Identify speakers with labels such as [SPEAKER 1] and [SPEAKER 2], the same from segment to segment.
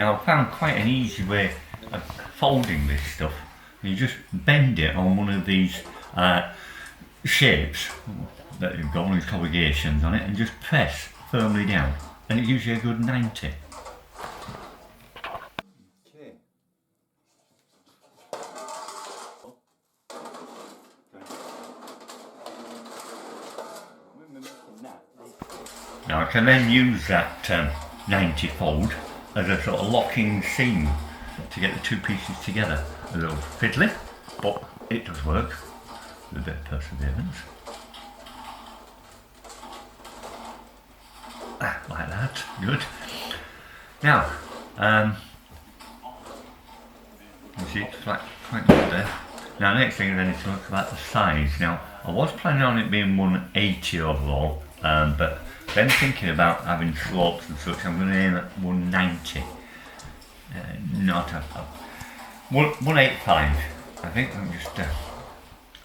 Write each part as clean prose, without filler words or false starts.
[SPEAKER 1] Now I found quite an easy way of folding this stuff. You just bend it on one of these shapes that you've got, one of these corrugations on it, and just press firmly down, and it gives you a good 90.
[SPEAKER 2] Okay.
[SPEAKER 1] Now I can then use that 90 fold as a sort of locking seam to get the two pieces together. A little fiddly, but it does work with a bit of perseverance. Like that, good. Now, you see it's quite good there. Now next thing is I need to look about the size. Now I was planning on it being 180 overall, but then thinking about having slopes and such, I'm going to aim at 190. Not a 185. I think I'll just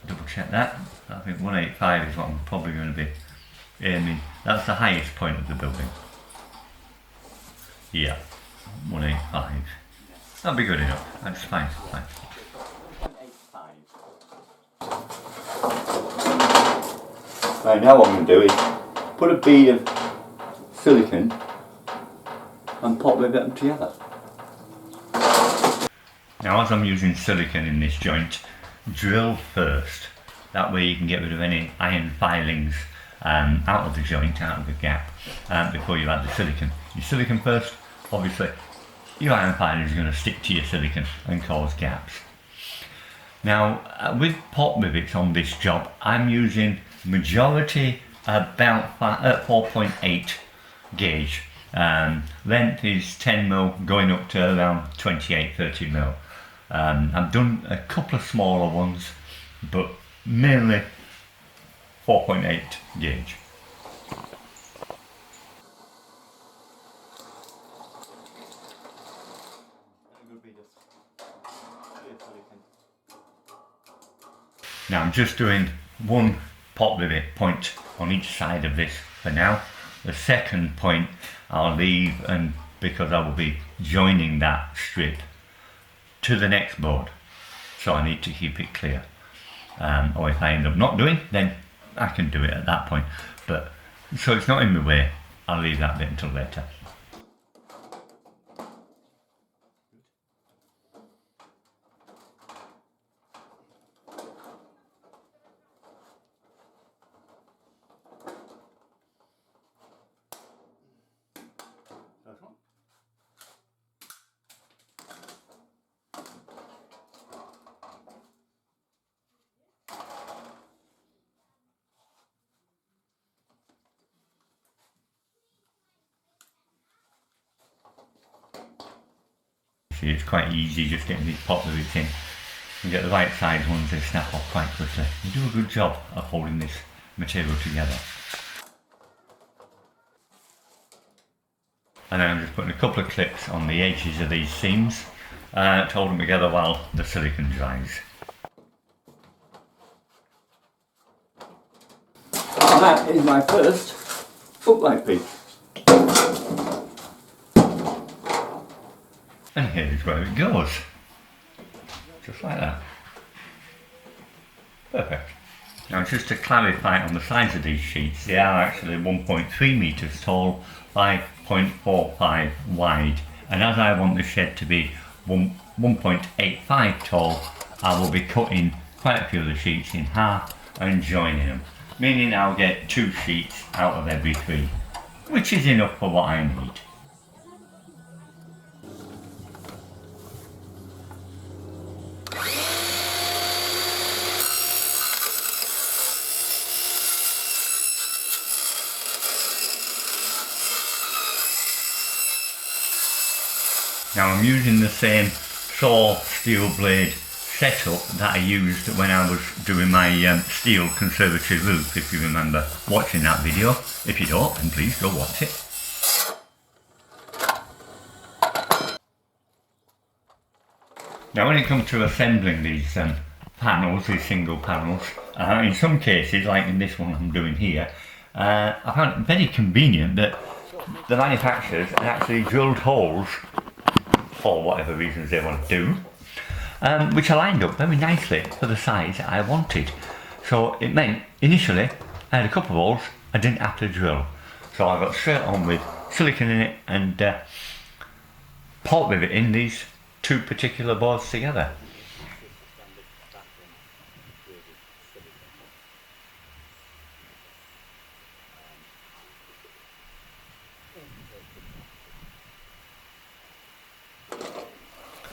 [SPEAKER 1] double check that. I think 185 is what I'm probably going to be aiming. That's the highest point of the building. Yeah, 185. That'll be good enough. That's fine.
[SPEAKER 2] Right, now what I'm going to do is put a bead of silicone and pop them together.
[SPEAKER 1] Now as I'm using silicone in this joint, drill first. That way you can get rid of any iron filings out of the joint, out of the gap, before you add the silicone. Your silicone first, obviously your iron filings are going to stick to your silicone and cause gaps. Now with pot rivets on this job, I'm using majority about 4.8 gauge. Length is 10mm going up to around 28-30mm. I've done a couple of smaller ones, but mainly 4.8 gauge. Now I'm just doing one pot rivet point on each side of this for now. The second point I'll leave, and because I will be joining that strip to the next board, so I need to keep it clear. Or if I end up not doing, then I can do it at that point. But so it's not in the way, I'll leave that bit until later. See, it's quite easy just getting these pot rivets in. You get the right size ones, they snap off quite quickly. You do a good job of holding this material together. And then I'm just putting a couple of clips on the edges of these seams to hold them together while the silicone dries.
[SPEAKER 2] And that is my first footlight piece.
[SPEAKER 1] And here's where it goes. Just like that. Perfect. Now just to clarify on the size of these sheets, they are actually 1.3 metres tall, 5.45 wide. And as I want the shed to be 1.85 tall, I will be cutting quite a few of the sheets in half and joining them. Meaning I'll get 2 sheets out of every 3, which is enough for what I need. Now I'm using the same saw steel blade setup that I used when I was doing my steel conservatory roof, if you remember watching that video. If you don't, then please go watch it. Now when it comes to assembling these panels, these single panels, in some cases, like in this one I'm doing here, I found it very convenient that the manufacturers had actually drilled holes for whatever reasons they want to do, which I lined up very nicely for the size I wanted. So it meant initially I had a couple of holes I didn't have to drill, so I got straight on with silicone in it and port riveting these two particular boards together.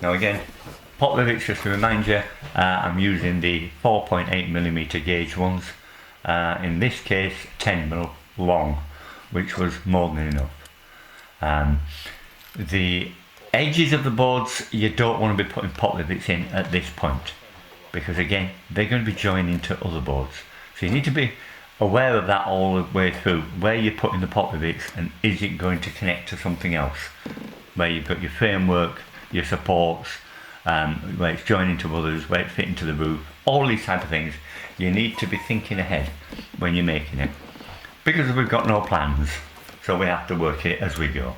[SPEAKER 1] Now again, port rivets, just to remind you, I'm using the 4.8mm gauge ones, in this case 10mm long, which was more than enough. The edges of the boards you don't want to be putting port rivets in at this point, because again they're going to be joining to other boards, so you need to be aware of that all the way through, where you're putting the port rivets and is it going to connect to something else, where you've got your framework, your supports, where it's joining to others, where it's fitting to the roof, all these type of things. You need to be thinking ahead when you're making it, because we've got no plans, so we have to work it as we go.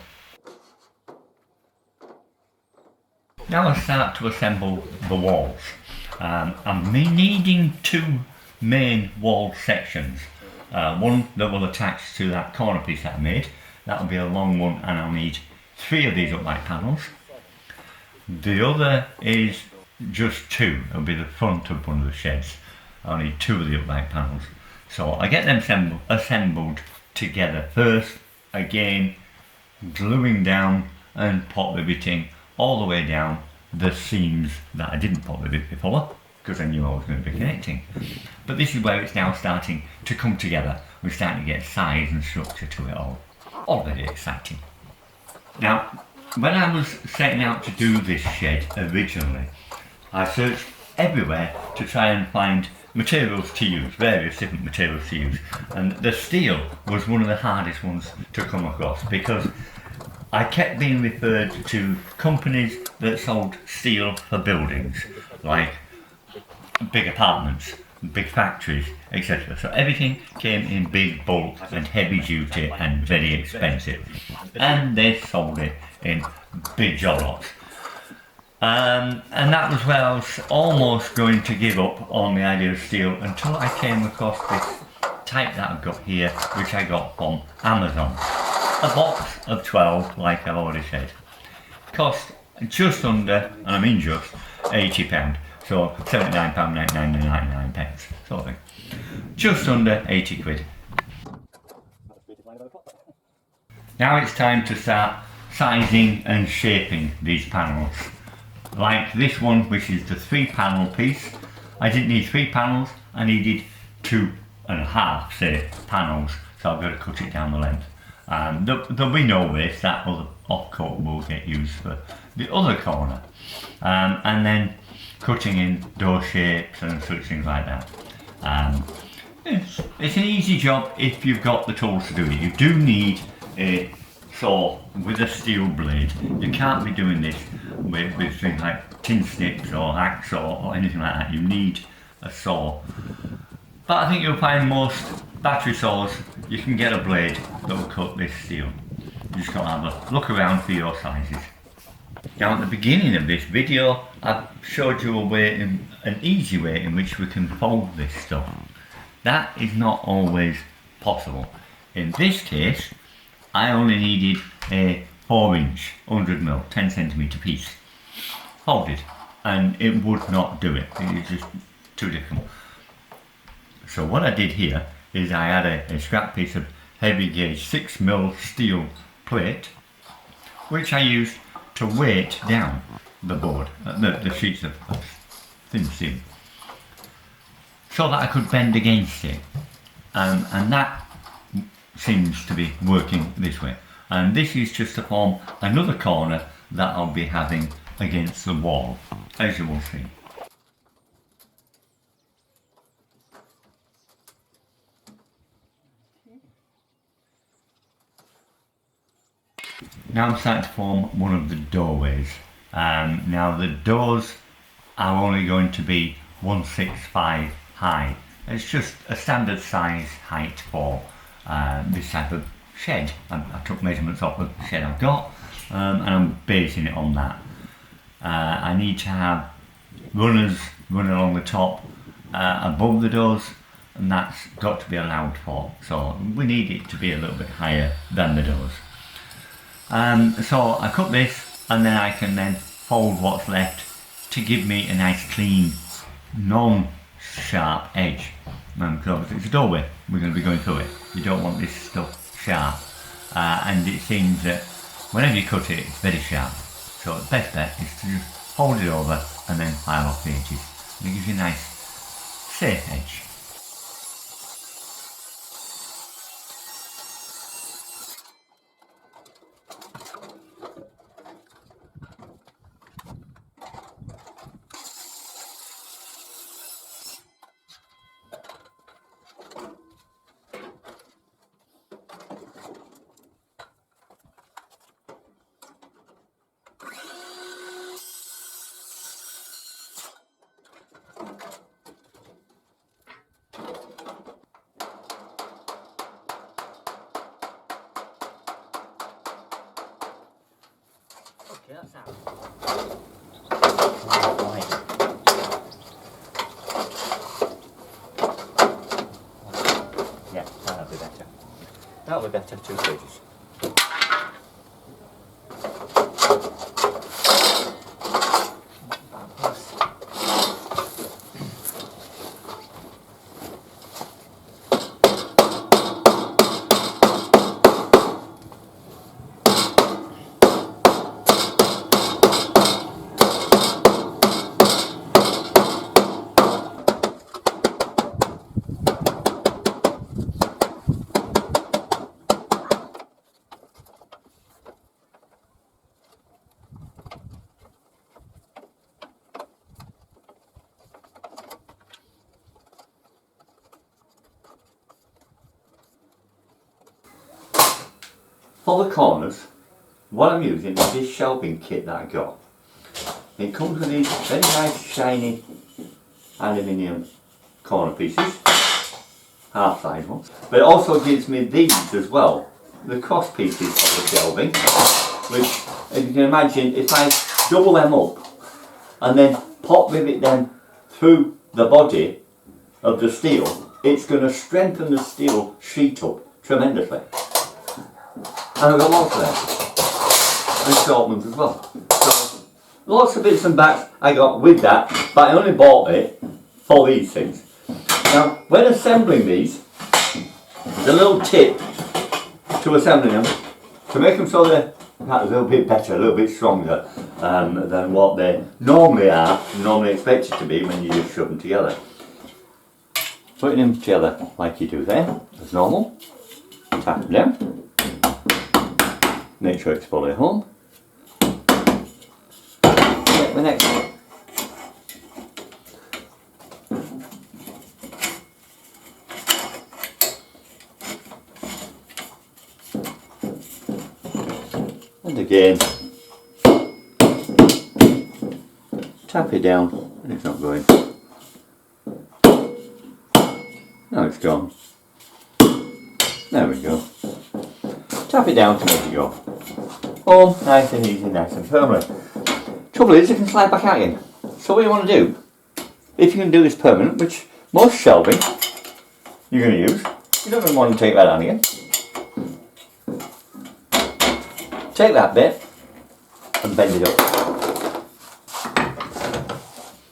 [SPEAKER 1] Now I start to assemble the walls. I'm needing two main wall sections. One that will attach to that corner piece that I made. That'll be a long one, and I'll need 3 of these upright panels. The other is just 2. It'll be the front of one of the sheds. I'll need 2 of the upright panels. So I get them assembled together first, again gluing down and port riveting all the way down the seams that I didn't port rivet before, because I knew I was going to be connecting. But this is where it's now starting to come together. We're starting to get size and structure to it all. All very exciting. Now, when I was setting out to do this shed originally, I searched everywhere to try and find materials to use, various different materials to use, and the steel was one of the hardest ones to come across, because I kept being referred to companies that sold steel for buildings, like big apartments, big factories, etc. So everything came in big bulk and heavy duty and very expensive, and they sold it in big jollots. And that was where I was almost going to give up on the idea of steel, until I came across this type that I've got here, which I got from Amazon. A box of 12, like I've already said. Cost just under, and I mean just, £80. So £79.99 and 99 pence, sort of thing. Just under 80 quid. Now it's time to start sizing and shaping these panels. Like this one, which is the 3-panel piece. I didn't need 3 panels, I needed 2.5, say, panels, so I've got to cut it down the length. There'll be no waste, that other off-cut will get used for the other corner. And then cutting in door shapes and such things like that. It's an easy job if you've got the tools to do it. You do need a saw with a steel blade. You can't be doing this with things like tin snips or hacksaw or anything like that. You need a saw. But I think you'll find most battery saws, you can get a blade that will cut this steel. You just got to have a look around for your sizes. Now at the beginning of this video, I've showed you an easy way in which we can fold this stuff. That is not always possible. In this case, I only needed a 4-inch, 100mm, 10cm piece, folded, and it would not do it. It is just too difficult. So what I did here is I had a scrap piece of heavy gauge 6mm steel plate, which I used to weight down the board, the sheets of thin steel, so that I could bend against it, and that seems to be working this way. And this is just to form another corner that I'll be having against the wall, as you will see. Now I'm starting to form one of the doorways. Now the doors are only going to be 165 high. It's just a standard size height for this type of shed. I took measurements off the shed I've got, and I'm basing it on that. I need to have runners running along the top above the doors, and that's got to be allowed for. So we need it to be a little bit higher than the doors. So I cut this, and then I can then fold what's left to give me a nice clean, non-sharp edge. Because it's a doorway, we're going to be going through it. You don't want this stuff sharp. And it seems that whenever you cut it, it's very sharp. So the best bet is to just fold it over and then file off the edges. And it gives you a nice, safe edge. Okay, that's out. Yeah, that'll be better. That'll be better, 2 pages. For the corners, what I'm using is this shelving kit that I got. It comes with these very nice shiny aluminium corner pieces, half-size ones, but it also gives me these as well, the cross pieces of the shelving, which, if you can imagine, if I double them up and then pop rivet them through the body of the steel, it's going to strengthen the steel sheet up tremendously. And I've got lots of them, and short ones as well. So, lots of bits and bats I got with that, but I only bought it for these things. Now, when assembling these, there's a little tip to assembling them, to make them so they're a little bit better, a little bit stronger than what they normally are, normally expected to be when you just shove them together. Putting them together like you do there, as normal, tap them down. Make sure it's fully home. Get the next one. And again, tap it down, and it's not going. Now it's gone. There we go. Tap it down to make it go. Oh, nice and easy, nice and firmly. Trouble is, it can slide back out again. So what you want to do, if you can do this permanent, which most shelving you're going to use, you don't even want to take that out again. Take that bit and bend it up.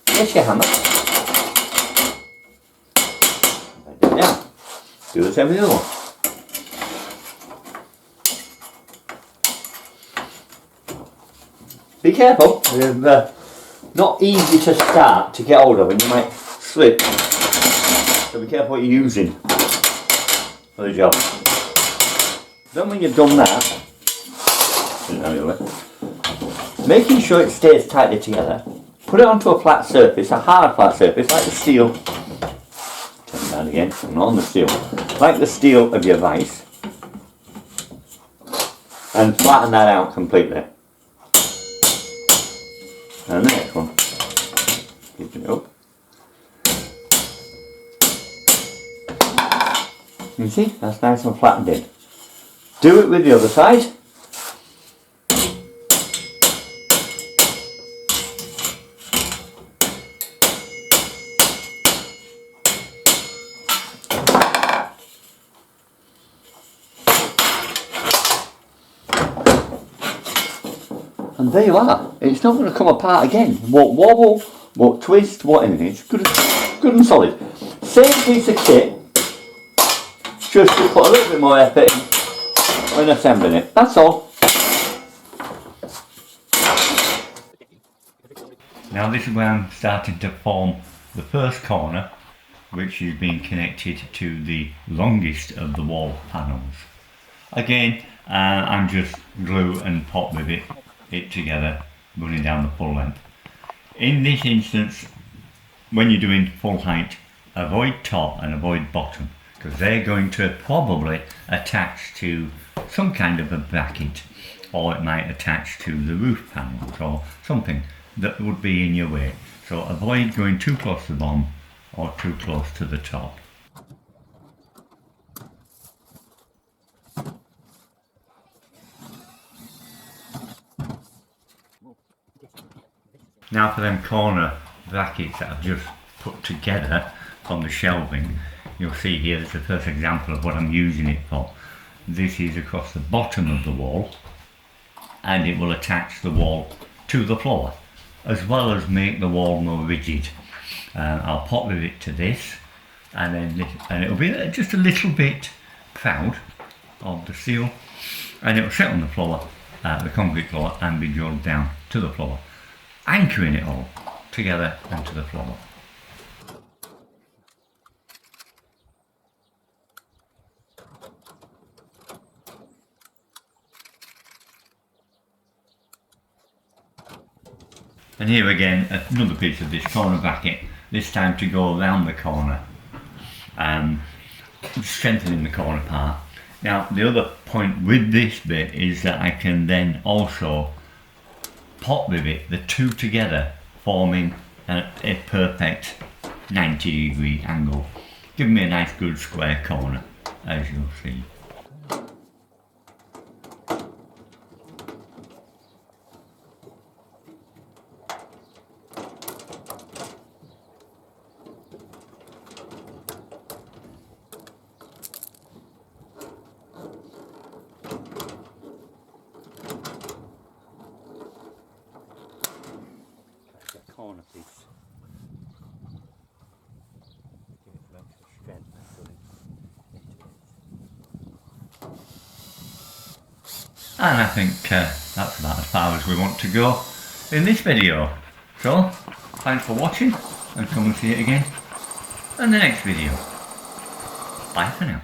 [SPEAKER 1] Get your hammer. Bend it down. Do the same with the other one. Be careful, they're not easy to start to get hold of and you might slip. So be careful what you're using for the job. Then when you've done that, making sure it stays tightly together, put it onto a flat surface, a hard flat surface like the steel. Turn it down again, not on the steel. Like the steel of your vise. And flatten that out completely. And the next one, keep it up. You see, that's nice and flattened in. Do it with the other side.
[SPEAKER 2] And there you are. It's not going to come apart again. Won't wobble, won't twist, won't anything. It's good and solid. Same piece of kit, just to put a little bit more effort in when assembling it. That's all.
[SPEAKER 1] Now this is where I'm starting to form the first corner, which is being connected to the longest of the wall panels. Again, I'm just glue and pop with it together, running down the full length. In this instance, when you're doing full height, avoid top and avoid bottom, because they're going to probably attach to some kind of a bracket, or it might attach to the roof panels or something that would be in your way. So avoid going too close to the bottom or too close to the top. Now for them corner brackets that I've just put together from the shelving, you'll see here is the first example of what I'm using it for. This is across the bottom of the wall, and it will attach the wall to the floor, as well as make the wall more rigid. I'll pop with it to this, and then this, and it'll be just a little bit proud of the seal, and it'll sit on the floor, the concrete floor, and be drilled down to the floor, anchoring it all together and to the floor. And here again, another piece of this corner bracket, this time to go around the corner, strengthening the corner part. Now the other point with this bit is that I can then also pop with it the two together, forming a perfect 90-degree angle, giving me a nice good square corner, as you'll see.
[SPEAKER 2] Corner piece.
[SPEAKER 1] And I think that's about as far as we want to go in this video. So, thanks for watching, and come and see it again in the next video. Bye for now.